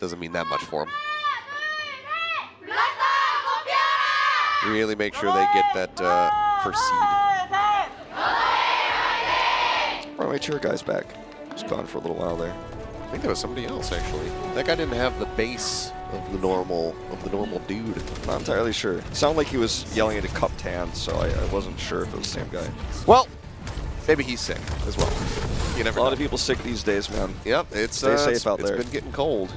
doesn't mean that much for him. Really make sure they get that first seed. RunAway cheer guy's back. He's gone for a little while there. I think there was somebody else actually. That guy didn't have the base of the normal dude. Not entirely sure. It sounded like he was yelling at a cup tan, so I wasn't sure if it was the same guy. Well, maybe he's sick as well. You never A lot know. of people sick these days, man. Yep, it's Stay safe out there. It's been getting cold.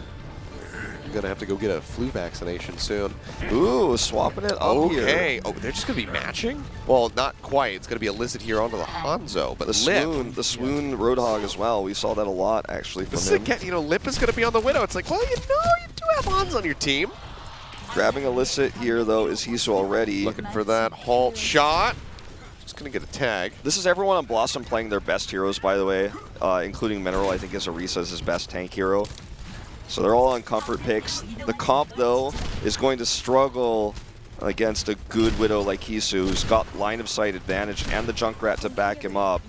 You're gonna have to go get a flu vaccination soon. Ooh, swapping it up here. Okay. Oh, they're just gonna be matching? Well, not quite. It's gonna be illicit here onto the Hanzo, but The swoon Roadhog as well. We saw that a lot actually from this him. is again, you know, Lip is gonna be on the Widow. It's like, well, you know, you do have Hans on your team. Grabbing illicit here though is Hisu already. Looking for that halt shot. Just gonna get a tag. This is everyone on BlossoM playing their best heroes, by the way, including Mineral. I think Arisa is his best tank hero. So they're all on comfort picks. The comp, though, is going to struggle against a good Widow like Hisu, who's got line of sight advantage and the Junkrat to back him up.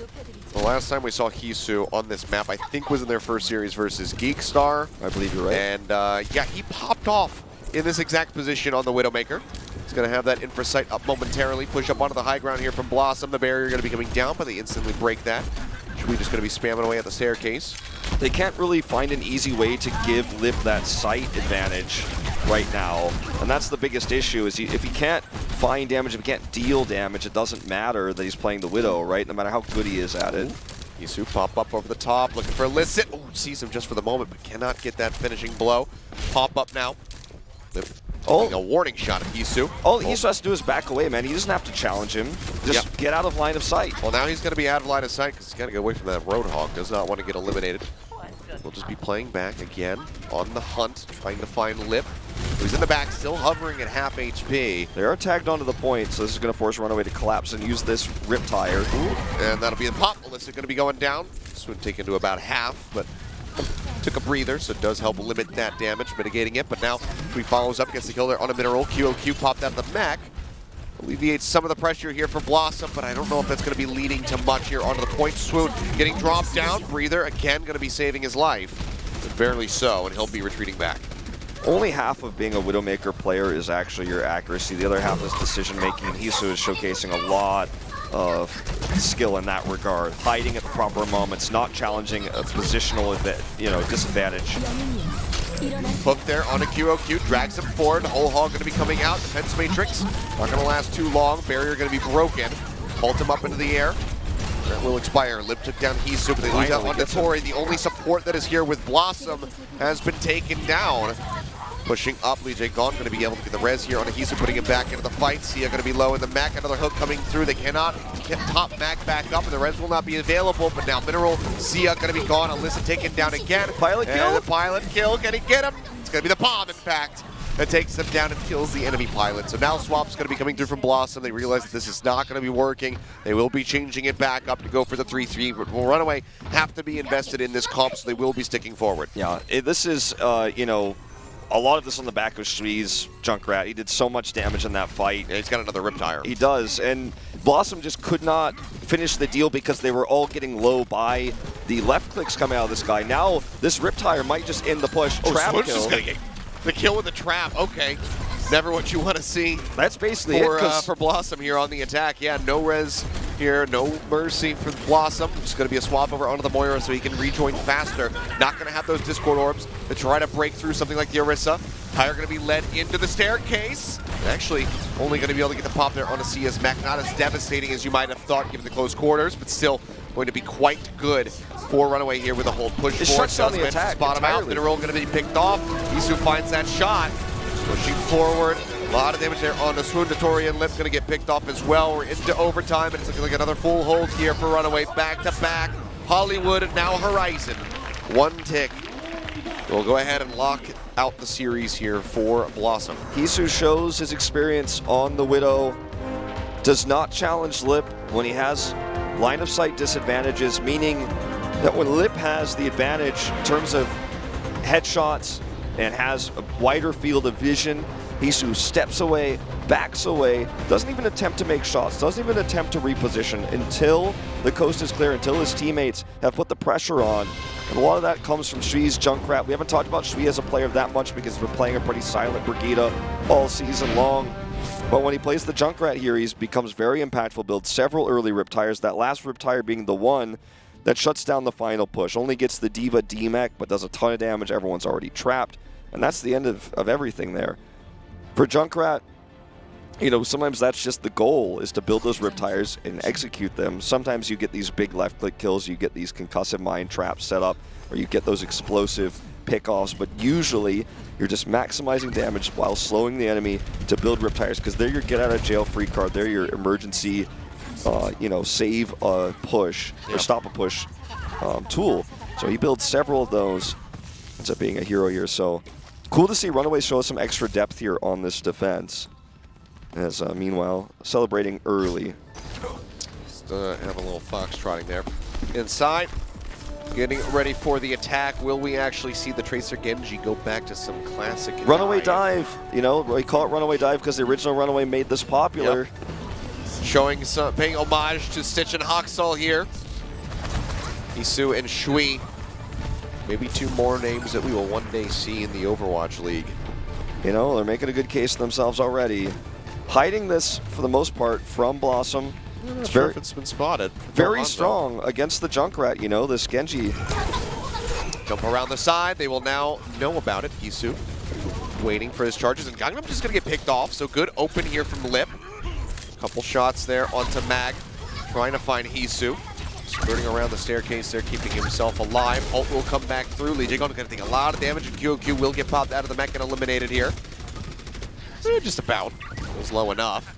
The last time we saw Hisu on this map, I think, was in their first series versus Geekstar. I believe you're right. And yeah, he popped off in this exact position on the Widowmaker. He's going to have that infra sight up momentarily, push up onto the high ground here from BlossoM. The barrier going to be coming down, but they instantly break that. We're just going to be spamming away at the staircase. They can't really find an easy way to give Lip that sight advantage right now. And that's the biggest issue, is if he can't find damage, if he can't deal damage, it doesn't matter that he's playing the Widow, right? No matter how good he is at it. Hisu pop up over the top, looking for illicit. Oh, sees him just for the moment, but cannot get that finishing blow. Pop up now. Lip taking a warning shot at Hisu. All Hisu has to do is back away, man. He doesn't have to challenge him. Just get out of line of sight. Well, now he's going to be out of line of sight because he's got to get away from that Roadhog. Does not want to get eliminated. We'll just be playing back again on the hunt, trying to find Lip, who's in the back, still hovering at half HP. They are tagged onto the point, so this is going to force RunAway to collapse and use this Rip Tire. And that'll be the pop. Melissa going to be going down. This would take into about half, but took a breather, so it does help limit that damage, mitigating it. But now he follows up, gets the kill there on a Mineral. QOQ popped out of the mech. Alleviates some of the pressure here for BlossoM, but I don't know if that's going to be leading to much here onto the point. Swoon getting dropped down. Breather, again, going to be saving his life. But barely so, and he'll be retreating back. Only half of being a Widowmaker player is actually your accuracy. The other half is decision-making, and Hisu is showcasing a lot of skill in that regard. Hiding at the proper moments, not challenging a positional disadvantage. Hook there on a QOQ, drags him forward. The whole hog going to be coming out. Defense Matrix not going to last too long. Barrier going to be broken. Halt him up into the air. That will expire. Lip took down Hisu, but they lose out onto Tori. The only support that is here with BlossoM has been taken down. Pushing up, Lee J. Gaunt going to be able to get the res here on Hisu, putting him back into the fight. Sia going to be low in the mech. Another hook coming through. They cannot get top mech back up, and the res will not be available. But now Mineral, Sia going to be gone. Alyssa taken down again. Pilot kill. And the pilot kill. Can he get him? It's going to be the bomb impact that takes them down and kills the enemy pilot. So now Swap's going to be coming through from BlossoM. They realize that this is not going to be working. They will be changing it back up to go for the 3-3. But will RunAway have to be invested in this comp, so they will be sticking forward. Yeah, this is, a lot of this on the back of Shree's Junkrat. He did so much damage in that fight. Yeah, he's got another Rip Tire. He does, and BlossoM just could not finish the deal because they were all getting low by the left clicks coming out of this guy. Now, this Rip Tire might just end the push. Trap Swoon's kill. just gonna get the kill with the trap. Okay. Never what you want to see. That's basically for, it. For BlossoM here on the attack. Yeah, no res here, no mercy for BlossoM. Just going to be a swap over onto the Moira so he can rejoin faster. Not going to have those Discord orbs to try to break through something like the Orisa. Tire going to be led into the staircase. Actually, only going to be able to get the pop there on a Sia's mech. Not as devastating as you might have thought given the close quarters, but still going to be quite good for RunAway here with a hold push It forward. shuts down the attack Bottom out. Mineral going to be picked off. Hisu finds that shot. Pushing forward, a lot of damage there on the Swoon. Tori and Lip going to get picked off as well. We're into overtime, and it's looking like another full hold here for RunAway. Back to back, Hollywood, now Horizon. One tick. We'll go ahead and lock out the series here for BlossoM. Hisu shows his experience on the Widow. Does not challenge Lip when he has line of sight disadvantages, meaning that when Lip has the advantage in terms of headshots and has a wider field of vision, Hisu steps away, backs away, doesn't even attempt to make shots, doesn't even attempt to reposition until the coast is clear, until his teammates have put the pressure on. And a lot of that comes from Shui's Junkrat. We haven't talked about Shui as a player that much because we're playing a pretty silent Brigitte all season long. But when he plays the Junkrat here, he becomes very impactful, builds several early Riptires. That last Riptire being the one that shuts down the final push. Only gets the Diva D-Mech, but does a ton of damage. Everyone's already trapped. And that's the end of everything there. For Junkrat, you know, sometimes that's just the goal, is to build those Riptires and execute them. Sometimes you get these big left-click kills, you get these concussive mine traps set up, or you get those explosive pickoffs, but usually you're just maximizing damage while slowing the enemy to build Riptires, because they're your get-out-of-jail-free card, they're your emergency, you know, save a push, or stop a push tool. So he builds several of those, ends up being a hero here, so cool to see RunAway show some extra depth here on this defense. As meanwhile, celebrating early. Just have a little foxtrotting there. Inside, getting ready for the attack. Will we actually see the Tracer Genji go back to some classic RunAway dive. You know, we call it RunAway dive because the original RunAway made this popular. Yep. Showing some, paying homage to Stitch and Haksal here. Isu and Shui. Maybe two more names that we will one day see in the Overwatch League. You know, they're making a good case for themselves already. Hiding this, for the most part, from BlossoM. I'm not sure if it's been spotted. Very strong against the Junkrat, you know, this Genji. Jump around the side. They will now know about it. Hisu waiting for his charges, and Gangnam just going to get picked off. So good open here from Lip. Couple shots there onto Mag, trying to find Hisu. Skirting around the staircase there, keeping himself alive. Ult will come back through. Lee Jae-gon going to take a lot of damage, and QOQ will get popped out of the mech and eliminated here. Just about. It was low enough.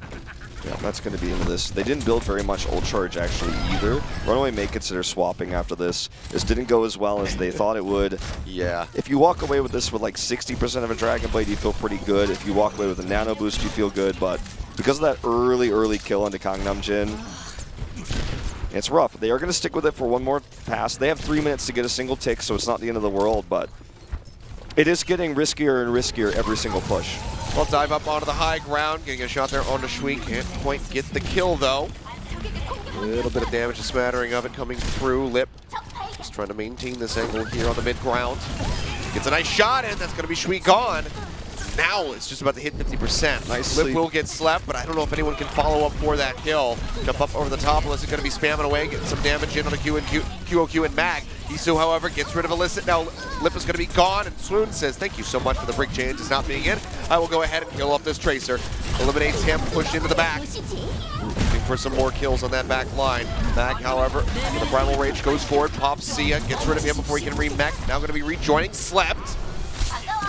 Yeah, that's going to be into this. They didn't build very much ult charge actually either. RunAway may consider swapping after this. This didn't go as well as they thought it would. Yeah. If you walk away with this with like 60% of a Dragon Blade, you feel pretty good. If you walk away with a Nano Boost, you feel good. But because of that early kill into Gangnam Jin, it's rough. They are going to stick with it for one more pass. They have 3 minutes to get a single tick, so it's not the end of the world, but it is getting riskier and riskier every single push. Well, dive up onto the high ground, getting a shot there onto Shui. Can't quite get the kill, though. A little bit of damage, a smattering of it coming through. Lip just trying to maintain this angle here on the mid-ground. Gets a nice shot in. That's going to be Shui gone. Now it's just about to hit 50%. Nice Lip will get slept, but I don't know if anyone can follow up for that kill. Jump up over the top. Alyssa going to be spamming away, getting some damage in on the QOQ and Mag. Isu, however, gets rid of Illicit. Now Lip is going to be gone, and Swoon says, thank you so much for the brick change. It's not being in. I will go ahead and kill off this Tracer. Eliminates him, pushed into the back. Looking for some more kills on that back line. Mag, however, the Primal Rage goes forward, pops Sia, gets rid of him before he can remech. Now going to be rejoining. Slept.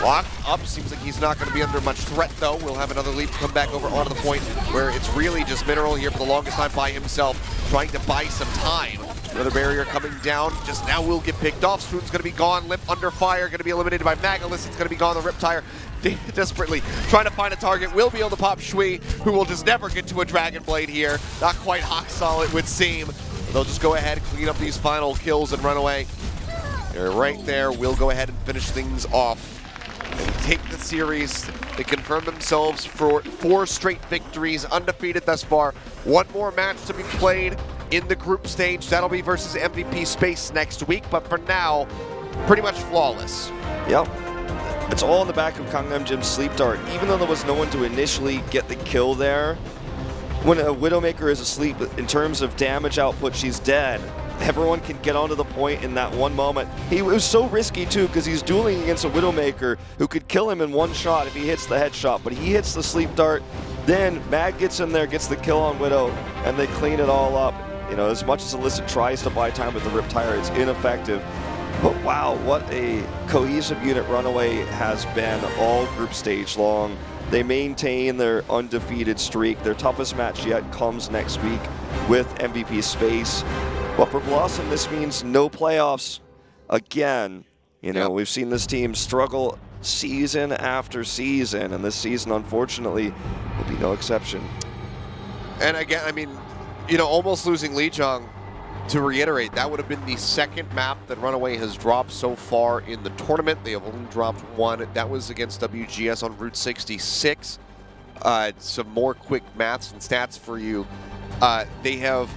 Locked up. Seems like he's not going to be under much threat, though. We'll have another leap come back over onto the point where it's really just Mineral here for the longest time by himself, trying to buy some time. Another barrier coming down. Just now will get picked off. Swoon's going to be gone. Lip under fire. Going to be eliminated by Mag. Illicit's going to be gone. The Riptire desperately trying to find a target. Will be able to pop Shui, who will just never get to a Dragon Blade here. Not quite Haksal, it would seem. They'll just go ahead and clean up these final kills and run away. They're right there. We'll go ahead and finish things off. And take the series. They confirm themselves for 4 straight victories, undefeated thus far. One more match to be played in the group stage. That'll be versus MVP Space next week, but for now, pretty much flawless. Yep. It's all in the back of Gangnam Jin's sleep dart. Even though there was no one to initially get the kill there, when a Widowmaker is asleep, in terms of damage output, she's dead. Everyone can get onto the point in that one moment. It was so risky, too, because he's dueling against a Widowmaker who could kill him in one shot if he hits the headshot, but he hits the sleep dart. Then Mag gets in there, gets the kill on Widow, and they clean it all up. You know, as much as Illicit tries to buy time with the Riptire, it's ineffective. But wow, what a cohesive unit RunAway has been all group stage long. They maintain their undefeated streak. Their toughest match yet comes next week with MVP Space. But for BlossoM, this means no playoffs again. You know, we've seen this team struggle season after season, and this season, unfortunately, will be no exception. And again, I mean, you know, almost losing Lee Jung, to reiterate, that would have been the second map that RunAway has dropped so far in the tournament. They have only dropped one. That was against WGS on Route 66. Some more quick maths and stats for you. They have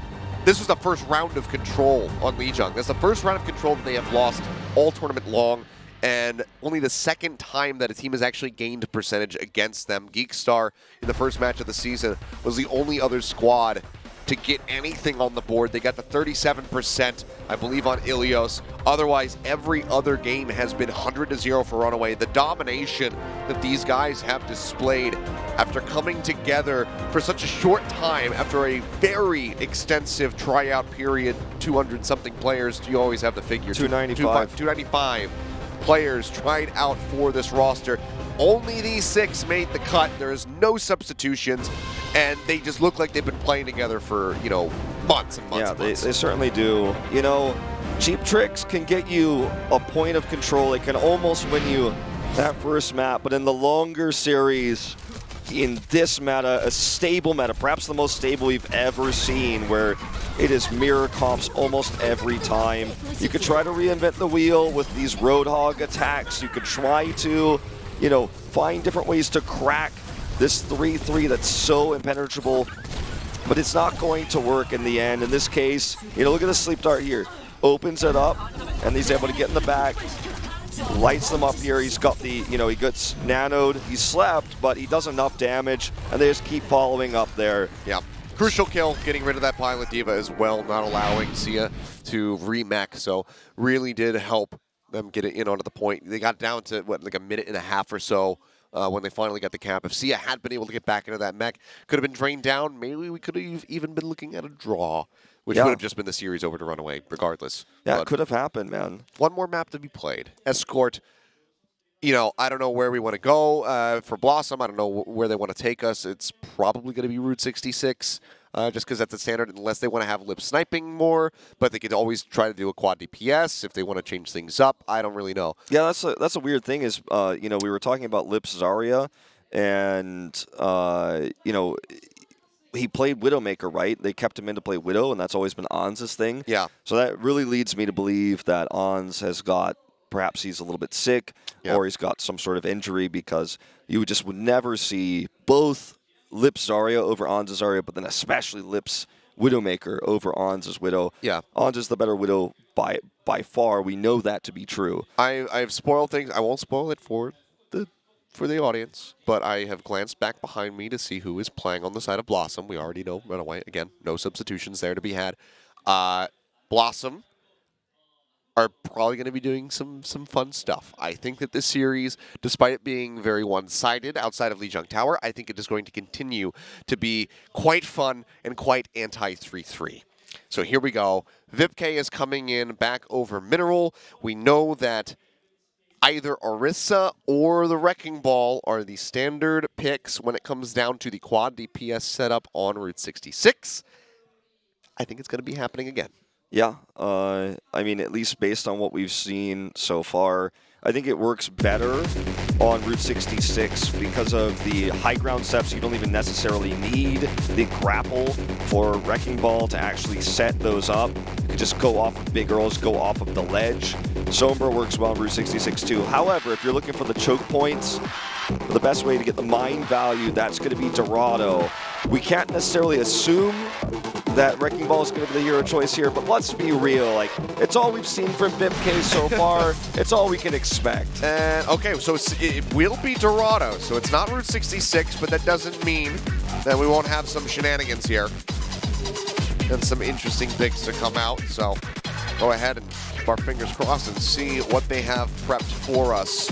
this was the first round of control on Lijiang. That's the first round of control that they have lost all tournament long, and only the second time that a team has actually gained a percentage against them. Geekstar, in the first match of the season, was the only other squad to get anything on the board. They got the 37%, I believe, on Achilios. Otherwise, every other game has been 100-0 for RunAway. The domination that these guys have displayed after coming together for such a short time, after a very extensive tryout period, 200-something players, you always have the figure. 295. 295 players tried out for this roster. Only these 6 made the cut. There is no substitutions, and they just look like they've been playing together for, you know, months and months. Yeah, they certainly do. You know, cheap tricks can get you a point of control. It can almost win you that first map, but in the longer series, in this meta, a stable meta, perhaps the most stable we've ever seen, where it is mirror comps almost every time. You could try to reinvent the wheel with these Roadhog attacks. You could try to, you know, find different ways to crack this 3-3 that's so impenetrable, but it's not going to work in the end. In this case, you know, look at the sleep dart here. Opens it up, and he's able to get in the back, lights them up here. He's got the, you know, he gets nanoed. He slept, but he does enough damage, and they just keep following up there. Yeah. Crucial kill, getting rid of that Pilot Diva as well, not allowing Sia to remech, so really did help them get it in onto the point. They got down to, what, like a minute and a half or so when they finally got the cap. If Sia had been able to get back into that mech, could have been drained down. Maybe we could have even been looking at a draw, which would have just been the series over to RunAway, regardless. Yeah, but it could have happened, man. One more map to be played. Escort. You know, I don't know where we want to go for BlossoM. I don't know where they want to take us. It's probably going to be Route 66, just because that's the standard, unless they want to have lip sniping more. But they could always try to do a quad DPS if they want to change things up. I don't really know. Yeah, that's a weird thing is, you know, we were talking about Lips Zarya, and, you know, he played Widowmaker, right? They kept him in to play Widow, and that's always been Ans's thing. Yeah. So that really leads me to believe that Ans has got, perhaps he's a little bit sick, or he's got some sort of injury, because you just would never see both Lips Zarya over Ans Zarya, but then especially Lips Widowmaker over Ans' Widow. Yeah. Ans is the better Widow by far. We know that to be true. I've spoiled things. I won't spoil it for the audience, but I have glanced back behind me to see who is playing on the side of BlossoM. We already know RunAway. Again, no substitutions there to be had. BlossoM are probably going to be doing some fun stuff. I think that this series, despite it being very one-sided outside of Lijiang Tower, I think it is going to continue to be quite fun and quite anti-3-3. So here we go. Vipk is coming in back over Mineral. We know that either Orisa or the Wrecking Ball are the standard picks when it comes down to the quad DPS setup on Route 66. I think it's going to be happening again. Yeah, I mean, at least based on what we've seen so far, I think it works better on Route 66 because of the high ground steps. You don't even necessarily need the grapple for Wrecking Ball to actually set those up. You can just go off of big Earls, go off of the ledge. Sombra works well on Route 66 too. However, if you're looking for the choke points, the best way to get the mine value, that's going to be Dorado. We can't necessarily assume that Wrecking Ball is going to be the hero choice here, but let's be real. Like, it's all we've seen from Vipk so far. It's all we can expect. And okay, so it will be Dorado, so it's not Route 66, but that doesn't mean that we won't have some shenanigans here and some interesting picks to come out. So go ahead and keep our fingers crossed and see what they have prepped for us.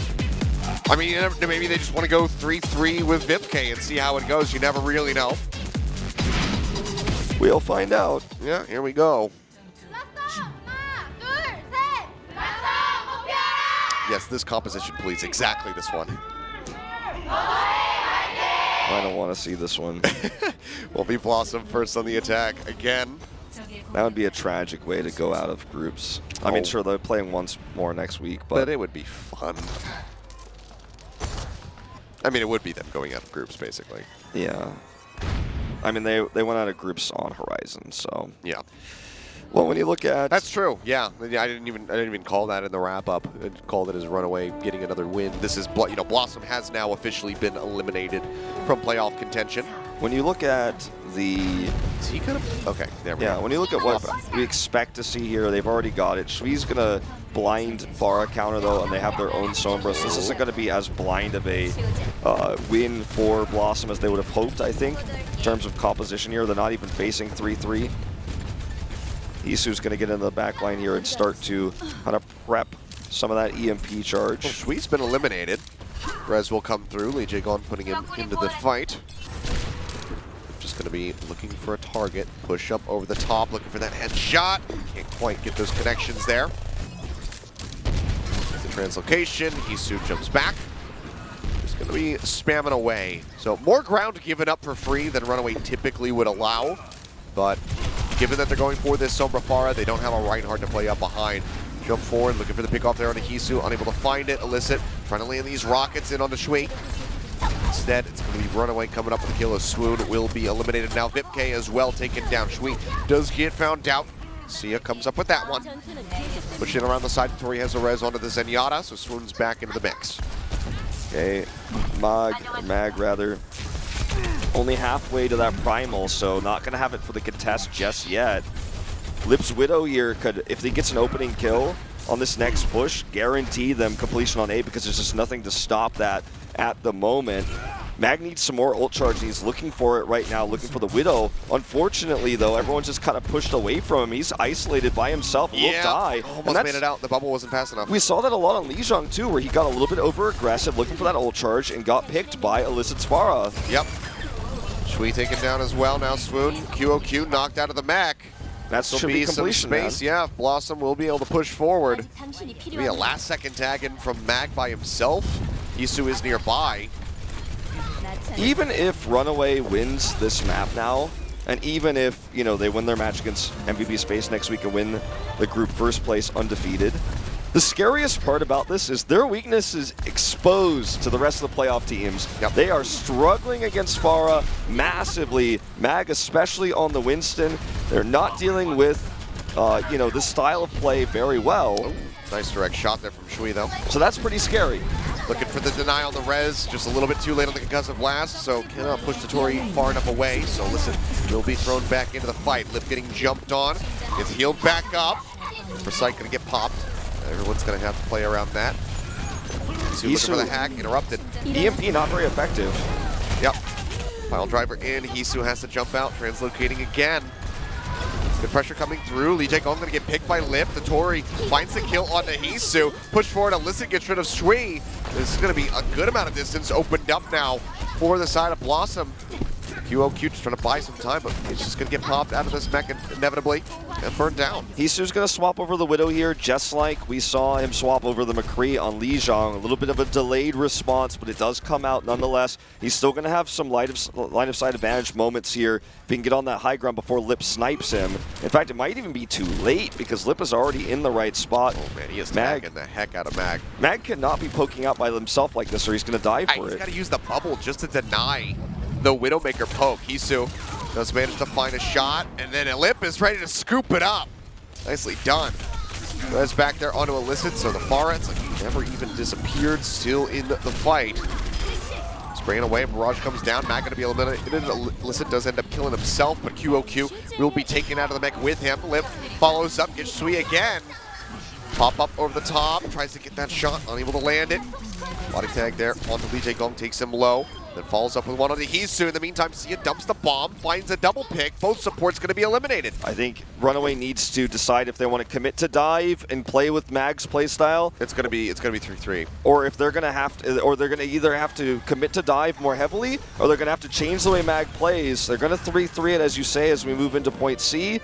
I mean, maybe they just want to go 3-3 with Vipk and see how it goes. You never really know. We'll find out. Yeah, here we go. Yes, this composition, please. Exactly this one. I don't want to see this one. Will be BlossoM first on the attack again. That would be a tragic way to go out of groups. I mean, sure, they're playing once more next week, but it would be fun. I mean, it would be them going out of groups, basically. Yeah. I mean, they went out of groups on Horizon, so yeah. Well, when you look at that's true. Yeah, I didn't even call that in the wrap up. I called it as RunAway getting another win. This is BlossoM has now officially been eliminated from playoff contention. when you look at the... Is he gonna... Okay, there we go. When you look at what we expect to see here, they've already got it. Shui's going to blind Pharah counter, though, and they have their own Sombra. So this isn't going to be as blind of a win for BlossoM as they would have hoped, I think, in terms of composition here. They're not even facing 3-3. Isu's going to get into the back line here and start to kind of prep some of that EMP charge. Well, Shui's been eliminated. Rez will come through. Lee Jae-gon putting him into the fight. Just going to be looking for a target. Push up over the top, looking for that headshot. Can't quite get those connections there. The translocation. Isu jumps back. Just going to be spamming away. So more ground given up for free than RunAway typically would allow. But given that they're going for this Sombra Pharah, they don't have a Reinhardt to play up behind. Jump forward, looking for the pick off there on Hisu, unable to find it. Illicit trying to land these rockets in onto Shui. Instead, it's going to be RunAway coming up with a kill. Swoon will be eliminated now. Vipk as well taken down. Shui does get found out. Sia comes up with that one. Pushing around the side. Tori has a res onto the Zenyatta, so Swoon's back into the mix. Okay, Mag rather. Only halfway to that primal, so not going to have it for the contest just yet. Lip's Widow here could, if he gets an opening kill on this next push, guarantee them completion on A because there's just nothing to stop that at the moment. Mag needs some more ult charge, and he's looking for it right now, looking for the Widow. Unfortunately, though, everyone's just kind of pushed away from him. He's isolated by himself. He will die. Almost made it out. The bubble wasn't fast enough. We saw that a lot on Lijiang, too, where he got a little bit over-aggressive, looking for that ult charge, and got picked by Illicit's Pharah. Yep. Shui taken down as well. Now Swoon, QOQ knocked out of the mech. That should be completion, some space. man. Yeah, BlossoM will be able to push forward. Be a last-second tag in from Mag by himself. Isu is nearby. Even if RunAway wins this map now, and even if, you know, they win their match against MVP Space next week and win the group first place undefeated, the scariest part about this is their weakness is exposed to the rest of the playoff teams. Yep. They are struggling against Pharah massively. Mag, especially on the Winston, they're not dealing with, you know, this style of play very well. Oh, nice direct shot there from Shui, though. So that's pretty scary. Looking for the deny on the res, just a little bit too late on the concussive blast, so cannot push the Tori far enough away. So listen, will be thrown back into the fight. Lip getting jumped on, gets healed back up. Forsyth gonna get popped. Everyone's gonna have to play around that. Isu looking for the hack, interrupted. EMP not very effective. Yep. Pile driver in, Hisu has to jump out, translocating again. Good pressure coming through. Lee Jae-gon gonna get picked by Lip. The Tori finds the kill onto Hisu. Push forward, Illicit gets rid of Shui. This is gonna be a good amount of distance opened up now for the side of BlossoM. QOQ just trying to buy some time, but he's just gonna get popped out of this mech inevitably and burned down. Hisu's gonna swap over the Widow here, just like we saw him swap over the McCree on Lijiang. A little bit of a delayed response, but it does come out nonetheless. He's still gonna have some line of sight advantage moments here if he can get on that high ground before Lip snipes him. In fact, it might even be too late because Lip is already in the right spot. Oh man, he is tagging the heck out of Mag. Mag cannot be poking out by himself like this or he's gonna die for it. He's gotta use the bubble just to deny the Widowmaker poke. Hisu does manage to find a shot, and then Lip is ready to scoop it up. Nicely done. Rez back there onto Illicit, so the Pharah, it's like he never even disappeared, still in the fight. Spraying away, Barrage comes down, Mag gonna be eliminated. Illicit does end up killing himself, but QOQ will be taken out of the mech with him. Lip follows up, gets Sui again. Pop up over the top, tries to get that shot, unable to land it. Body tag there onto Lee Jae-gon, takes him low. Then follows up with one on the Hisu. In the meantime, Sia dumps the bomb, finds a double pick. Both supports going to be eliminated. I think RunAway needs to decide if they want to commit to dive and play with Mag's playstyle. It's going to be 3-3. Or if they're going to have to, or they're going to either have to commit to dive more heavily, or they're going to have to change the way Mag plays. They're going to 3-3 it, as you say, as we move into point C.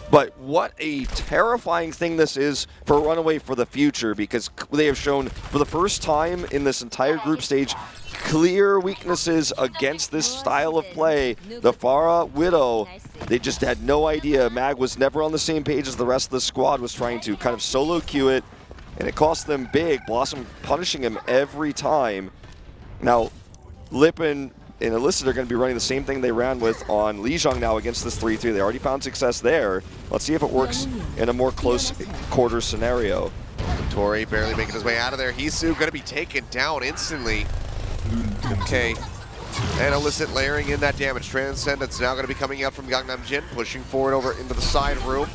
But what a terrifying thing this is for RunAway for the future, because they have shown for the first time in this entire group stage clear weaknesses against this style of play. The Pharah Widow, they just had no idea. Mag was never on the same page as the rest of the squad, was trying to kind of solo queue it, and it cost them big. BlossoM punishing him every time. Now, Lip and Illicit are going to be running the same thing they ran with on Lijiang now against this 3-3. They already found success there. Let's see if it works in a more close quarter scenario. Tori barely making his way out of there. Hisu going to be taken down instantly. Okay, And Illicit layering in that damage. Transcendence now going to be coming out from Gangnam Jin, pushing forward over into the side room.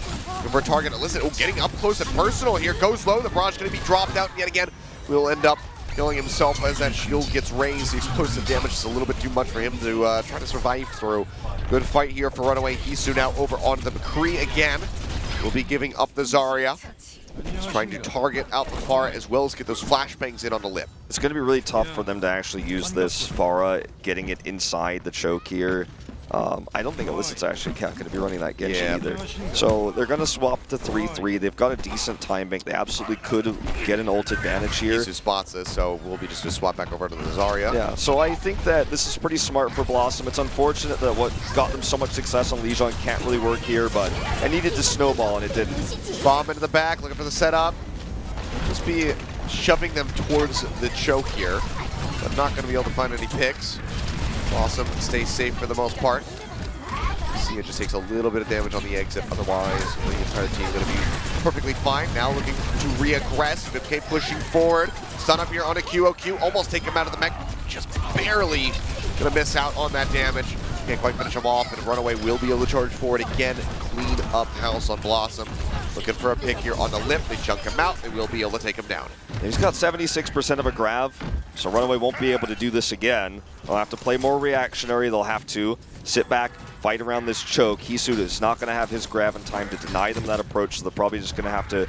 For target Illicit, getting up close and personal here. Goes low, the barrage going to be dropped out yet again. Will end up killing himself as that shield gets raised. The explosive damage is a little bit too much for him to try to survive through. Good fight here for RunAway. Hisu now over onto the McCree again. Will be giving up the Zarya. He's trying to target out the Pharah as well as get those flashbangs in on the lip. It's going to be really tough for them to actually use this Pharah, getting it inside the choke here. I don't think Illicit's actually going to be running that Genji either. So they're going to swap to 3-3. They've got a decent time bank. They absolutely could get an ult advantage here. Hisu spots this, so we'll be just going to swap back over to the Zarya. Yeah, so I think that this is pretty smart for BlossoM. It's unfortunate that what got them so much success on Lijiang can't really work here, but I needed to snowball and it didn't. Bomb into the back, looking for the setup. Just be shoving them towards the choke here, but not going to be able to find any picks. BlossoM stays safe for the most part. See, it just takes a little bit of damage on the exit. Otherwise, the entire team going to be perfectly fine. Now looking to re-aggress. vipk pushing forward. Stun up here on a QOQ. Almost take him out of the mech. Just barely going to miss out on that damage. Can't quite finish him off, and RunAway will be able to charge forward again. Clean up house on BlossoM. Looking for a pick here on the lip. They chunk him out. They will be able to take him down. He's got 76% of a grav, so RunAway won't be able to do this again. They'll have to play more reactionary. They'll have to sit back, fight around this choke. Hisu is not going to have his grav in time to deny them that approach, so they're probably just going to have to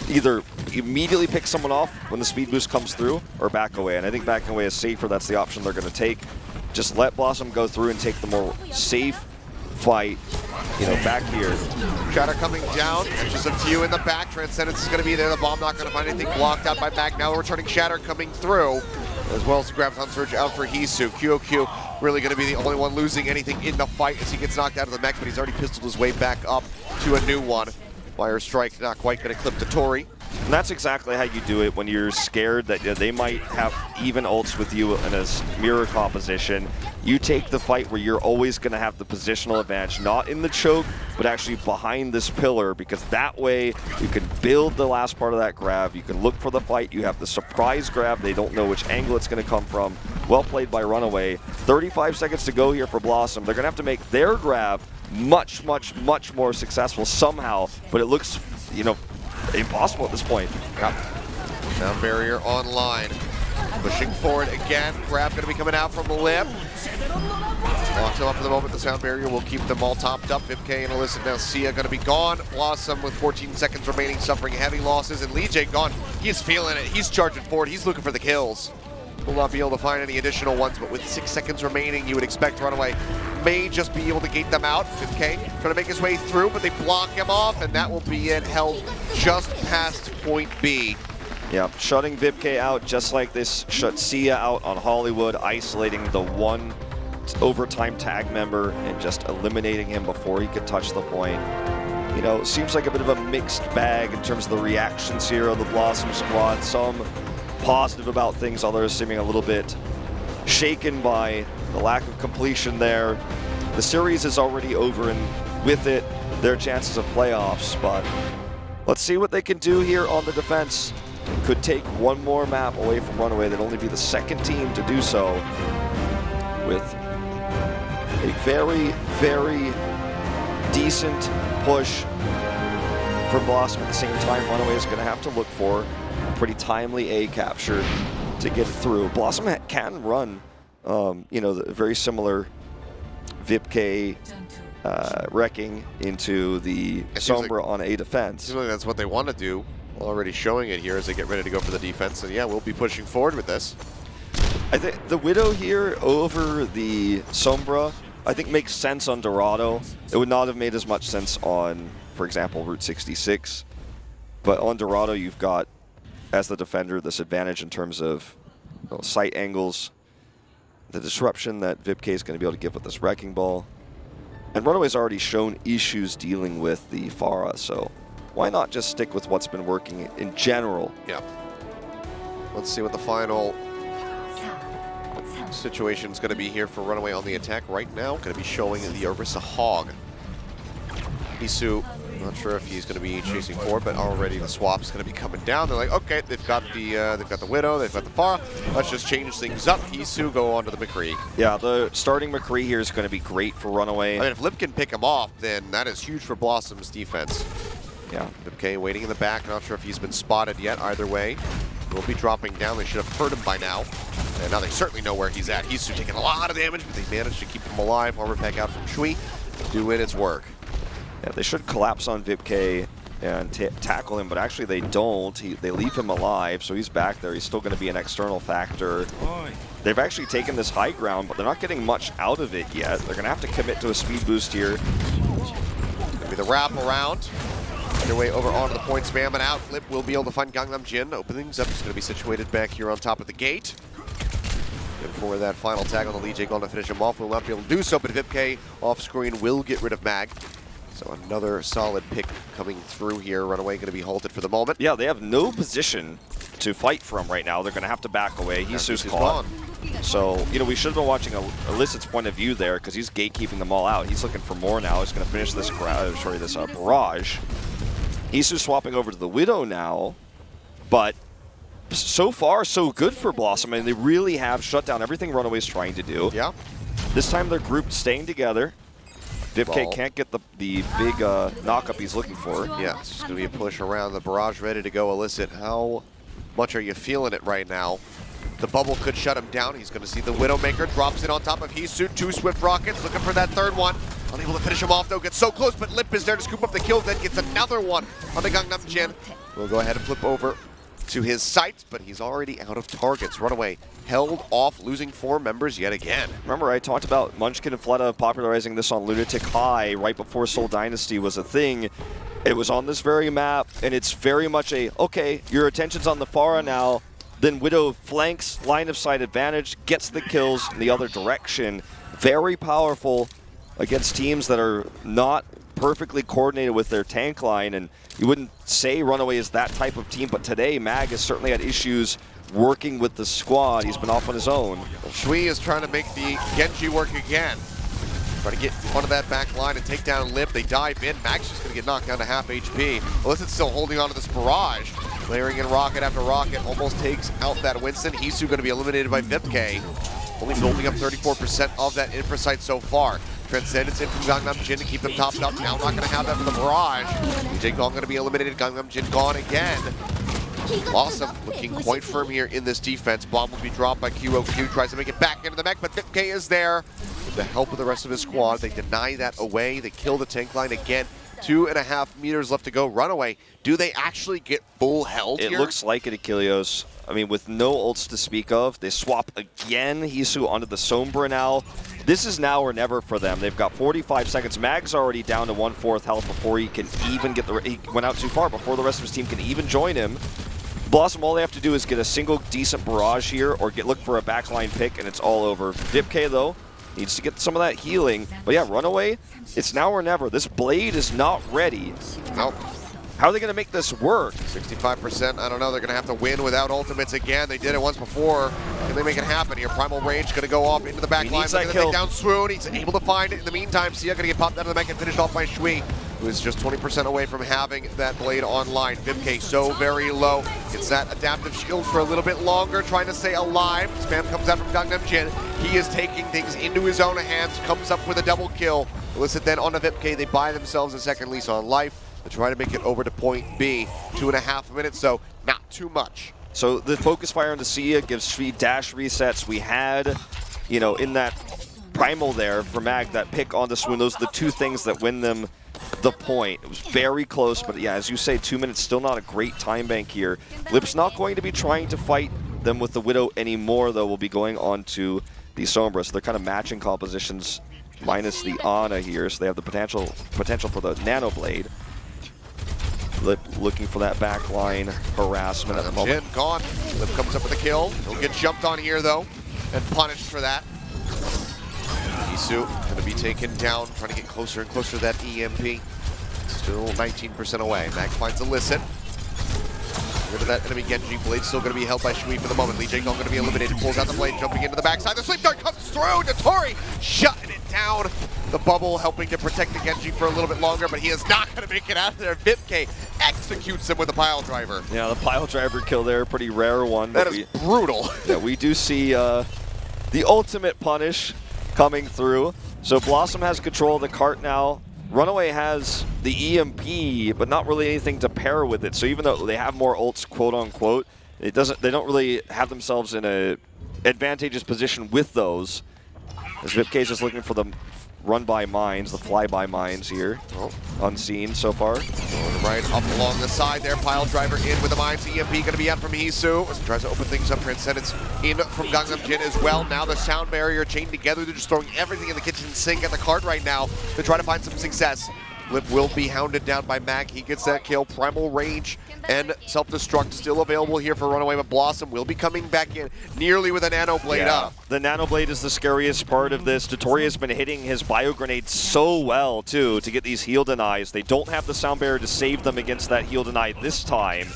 either immediately pick someone off when the speed boost comes through or back away. And I think backing away is safer. That's the option they're going to take. Just let BlossoM go through and take the more safe fight, back here. Shatter coming down, just a few in the back. Transcendence is going to be there. The bomb not going to find anything, blocked out by Mag. Now returning Shatter coming through, as well as the Graviton Surge out for Hisu. QOQ really going to be the only one losing anything in the fight as he gets knocked out of the mech, but he's already pistoled his way back up to a new one. Fire Strike not quite going to clip the Tori. And that's exactly how you do it when you're scared that they might have even ults with you in a mirror composition. You take the fight where you're always going to have the positional advantage, not in the choke, but actually behind this pillar, because that way you can build the last part of that grab. You can look for the fight. You have the surprise grab. They don't know which angle it's going to come from. Well played by RunAway. 35 seconds to go here for BlossoM. They're going to have to make their grab much, much, much more successful somehow, but it looks, impossible at this point. Yep. Sound barrier online. Pushing forward again. Grab going to be coming out from the lip. Locks him up for the moment. The sound barrier will keep them all topped up. vipk and Illicit now. Sia going to be gone. BlossoM with 14 seconds remaining, suffering heavy losses. And Lee gone. He's feeling it. He's charging forward. He's looking for the kills. Will not be able to find any additional ones, but with 6 seconds remaining, you would expect RunAway may just be able to gate them out. vipk trying to make his way through, but they block him off, and that will be it, held just past point B. Yeah, shutting vipk out just like this shut Sia out on Hollywood, isolating the one overtime tag member and just eliminating him before he could touch the point. Seems like a bit of a mixed bag in terms of the reactions here of the BlossoM squad. Some positive about things, others seeming a little bit shaken by the lack of completion there. The series is already over, and with it, their chances of playoffs, but let's see what they can do here on the defense. Could take one more map away from RunAway. They'd only be the second team to do so, with a very, very decent push for BlossoM. At the same time, RunAway is going to have to look for a pretty timely A capture to get through. BlossoM can run, the very similar vipk wrecking into the Sombra on A defense. Seems like that's what they want to do. Already showing it here as they get ready to go for the defense. And yeah, we'll be pushing forward with this. I think the Widow here over the Sombra, I think makes sense on Dorado. It would not have made as much sense on, for example, Route 66. But on Dorado, you've got, as the defender, this advantage in terms of sight angles, the disruption that vipk is going to be able to give with this Wrecking Ball. And RunAway's already shown issues dealing with the Pharah, so why not just stick with what's been working in general? Yeah. Let's see what the final situation is going to be here for RunAway on the attack right now. Going to be showing the Orisa Hog. Hisu Not sure if he's going to be chasing forward, but already the swap's going to be coming down. They're like, okay, they've got the Widow, they've got the Pharah. Let's just change things up. Hisu go on to the McCree. Yeah, the starting McCree here is going to be great for RunAway. I mean, if Lip can pick him off, then that is huge for BlossoM's defense. Yeah. Okay, waiting in the back. Not sure if he's been spotted yet. Either way, will be dropping down. They should have heard him by now. And now they certainly know where he's at. Hisu taking a lot of damage, but they managed to keep him alive. Armor pack out from Shui, doing its work. Yeah, they should collapse on VipK and tackle him, but actually they don't. They leave him alive, so he's back there. He's still going to be an external factor. They've actually taken this high ground, but they're not getting much out of it yet. They're going to have to commit to a speed boost here. It's going to be the wrap around. Their way over onto the point spam and out. Lip will be able to find Gangnam Jin. Openings up. He's going to be situated back here on top of the gate. And for that final tag on the lead, Jake going to finish him off. Will not be able to do so, but VipK off screen will get rid of Mag. So another solid pick coming through here. RunAway going to be halted for the moment. Yeah, they have no position to fight from right now. They're going to have to back away. Hisu's caught. So, you know, we should have been watching Illicit's point of view there because he's gatekeeping them all out. He's looking for more now. He's going to finish this barrage. Hisu's swapping over to the Widow now, but so far, so good for BlossoM. I mean, they really have shut down everything RunAway's trying to do. Yeah. This time they're grouped, staying together. VipK can't get the big knock-up he's looking for. Yeah, it's just going to be a push around. The barrage ready to go. Illicit, how much are you feeling it right now? The bubble could shut him down. He's going to see the Widowmaker. Drops it on top of Hisu. 2 swift rockets. Looking for that third one. Unable to finish him off, though. Gets so close, but Lip is there to scoop up the kill. Then gets another one on the Gangnam Jin. We'll go ahead and flip over to his sights, but he's already out of targets. RunAway held off, losing 4 members yet again. Remember, I talked about Munchkin and Fleta popularizing this on Lunatic High right before Seoul Dynasty was a thing. It was on this very map, and it's very much a, okay, your attention's on the Pharah now, then Widow flanks, line of sight advantage, gets the kills in the other direction. Very powerful against teams that are not perfectly coordinated with their tank line, and you wouldn't say RunAway is that type of team, but today Mag has certainly had issues working with the squad. He's been off on his own. Shui is trying to make the Genji work again. Trying to get onto that back line and take down Lip. They dive in. Mag's just going to get knocked down to half HP. Illicit's still holding on to this barrage. Layering in rocket after rocket. Almost takes out that Winston. Hisu going to be eliminated by VipK. Only building up 34% of that infra so far. Transcendence in from Gangnam Jin to keep them topped up. Now not going to have that for the barrage. Jake Gong going to be eliminated. Gangnam Jin gone again. BlossoM looking quite firm here in this defense. Bomb will be dropped by QOQ. Tries to make it back into the mech, but VipK is there. With the help of the rest of his squad, they deny that away. They kill the tank line again. 2.5 meters left to go. RunAway. Do they actually get full held here? It looks like it, Achilios. I mean, with no ults to speak of, they swap again Hisu onto the Sombra now. This is now or never for them. They've got 45 seconds. Mag's already down to 1/4 health before he can even get the... He went out too far before the rest of his team can even join him. BlossoM, all they have to do is get a single decent barrage here or look for a backline pick, and it's all over. VipK, though, needs to get some of that healing. But yeah, RunAway, it's now or never. This Blade is not ready. Nope. How are they going to make this work? 65%. I don't know. They're going to have to win without ultimates again. They did it once before. Can they make it happen here? Primal Range going to go off into the back line. They're going to take down Swoon. He's able to find it. In the meantime, Sia going to get popped out of the mech and finished off by Shui, who is just 20% away from having that Blade online. VipK so very low. Gets that adaptive shield for a little bit longer, trying to stay alive. Spam comes out from Gangnam Jin. He is taking things into his own hands, comes up with a double kill. Illicit then onto VipK. They buy themselves a second lease on life. They try to make it over to point B. 2.5 minutes, so not too much. So the focus fire on the Sia gives Shui dash resets. We had, you know, in that primal there for Mag, that pick on the Swoon. Those are the 2 things that win them the point. It was very close, but yeah, as you say, 2 minutes, still not a great time bank here. Lip's not going to be trying to fight them with the Widow anymore, though. We'll be going on to the Sombra, so they're kind of matching compositions minus the Ana here, so they have the potential for the Nano Blade. Lip looking for that backline harassment at the moment. Jin gone. Lip comes up with a kill. He'll get jumped on here, though, and punished for that. Hisu going to be taken down, trying to get closer and closer to that EMP. Still 19% away. Mag finds Illicit. Rid of that enemy Genji. Blade's still going to be held by Shui for the moment. Lee Jae-gong going to be eliminated. Pulls out the blade, jumping into the backside. The sleep dart comes through. Natori shutting it down. The bubble helping to protect the Genji for a little bit longer, but he is not going to make it out of there. Vipke executes him with a pile driver. Yeah, the pile driver kill there, pretty rare one. That is brutal. Yeah, we do see the ultimate punish coming through. So BlossoM has control of the cart now. RunAway has the EMP, but not really anything to pair with it. So even though they have more ults, quote unquote, they don't really have themselves in a advantageous position with those. As Vipke is just looking for the run-by mines, the fly-by mines here. Oh, unseen so far. Going right up along the side there. Pile driver in with the mines. EMP going to be out from Hisu as he tries to open things up. Transcendence in from Gangnam Jin as well. Now the sound barrier chained together. They're just throwing everything in the kitchen sink at the cart right now to try to find some success. Lip will be hounded down by Mag. He gets that kill. Primal Rage and Self-Destruct still available here for RunAway, but BlossoM will be coming back in nearly with a Nano Blade up. The Nano Blade is the scariest part of this. Dottore has been hitting his Bio Grenade so well, too, to get these heal denies. They don't have the sound barrier to save them against that heal deny this time.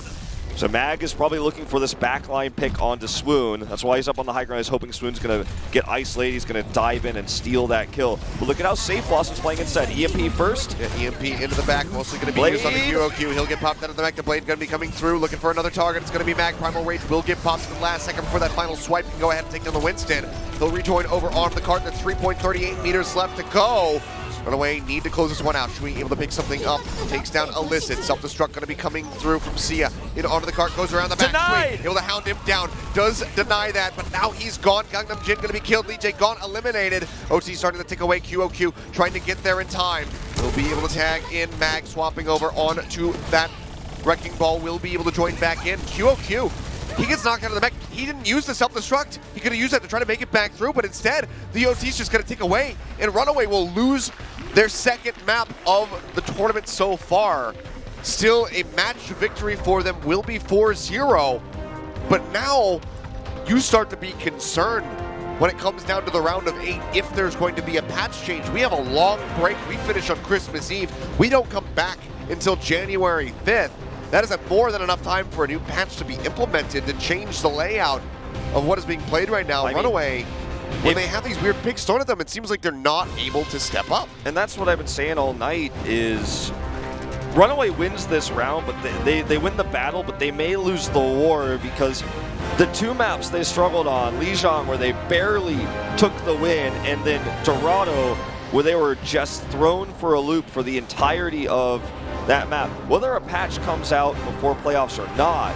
So Mag is probably looking for this backline pick onto Swoon. That's why he's up on the high ground. He's hoping Swoon's going to get isolated. He's going to dive in and steal that kill. But look at how safe BlossoM's playing instead. EMP first. Yeah, EMP into the back. Mostly going to be used on the QOQ. He'll get popped out of the back. The Blade going to be coming through. Looking for another target. It's going to be Mag. Primal Rage will get popped in the last second before that final swipe. He can go ahead and take down the Winston. He'll rejoin over on the cart. That's 3.38 meters left to go. RunAway need to close this one out. Shui able to pick something up. Takes down Illicit. Self-destruct going to be coming through from Sia. In onto the cart, goes around the back. Denied! Shui able to hound him down. Does deny that, but now he's gone. Gangnam Jin going to be killed. Lee Jae-gong eliminated. OT starting to take away QOQ, trying to get there in time. He'll be able to tag in. Mag swapping over onto that Wrecking Ball. Will be able to join back in. QOQ. He gets knocked out of the mech. He didn't use the self-destruct. He could have used that to try to make it back through, but instead, the OT's just going to take away, and RunAway will lose their second map of the tournament so far. Still, a match victory for them will be 4-0, but now you start to be concerned when it comes down to the round of 8 if there's going to be a patch change. We have a long break. We finish on Christmas Eve. We don't come back until January 5th. That is more than enough time for a new patch to be implemented to change the layout of what is being played right now. RunAway, when they have these weird picks thrown at them, it seems like they're not able to step up. And that's what I've been saying all night is RunAway wins this round, but they win the battle, but they may lose the war because the two maps they struggled on, Lijiang, where they barely took the win, and then Dorado, where they were just thrown for a loop for the entirety of that map. Whether a patch comes out before playoffs or not,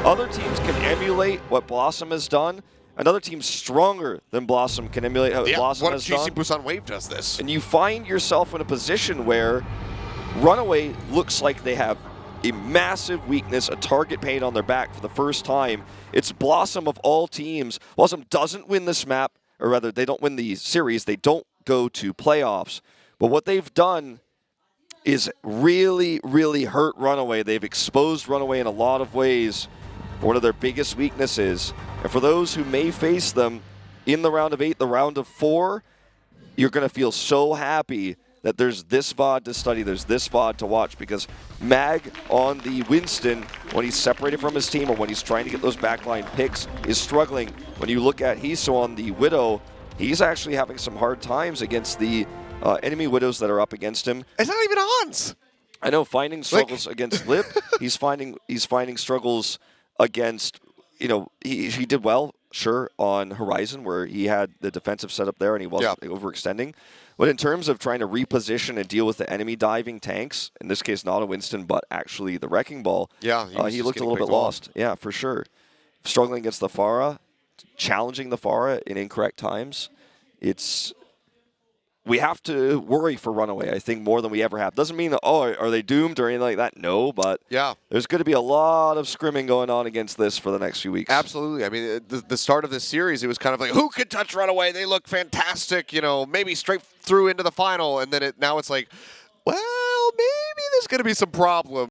other teams can emulate what BlossoM has done. Another team stronger than BlossoM can emulate what BlossoM has done. GC Busan Wave does this. And you find yourself in a position where RunAway looks like they have a massive weakness, a target paint on their back for the first time. It's BlossoM of all teams. BlossoM doesn't win this map, or rather, they don't win the series. They don't go to playoffs. But what they've done is really, really hurt RunAway. They've exposed RunAway in a lot of ways for one of their biggest weaknesses. And for those who may face them in the round of 8, the round of 4, you're going to feel so happy that there's this VOD to study, there's this VOD to watch, because Mag on the Winston, when he's separated from his team or when he's trying to get those backline picks, is struggling. When you look at Hisu on the Widow, he's actually having some hard times against the enemy Widows that are up against him. It's not even Hans. I know, finding struggles against Lip. He's finding struggles against, you know, he did well, sure, on Horizon, where he had the defensive setup there and he wasn't overextending. But in terms of trying to reposition and deal with the enemy diving tanks, in this case not a Winston, but actually the Wrecking Ball, he looked a little bit lost. Yeah, for sure. Struggling against the Pharah, challenging the Pharah in incorrect times. We have to worry for RunAway, I think, more than we ever have. Doesn't mean that, are they doomed or anything like that? No, but there's going to be a lot of scrimming going on against this for the next few weeks. Absolutely. I mean, the start of this series, it was kind of like, who could touch RunAway? They look fantastic, you know, maybe straight through into the final. And then now it's like, well, maybe there's going to be some problems.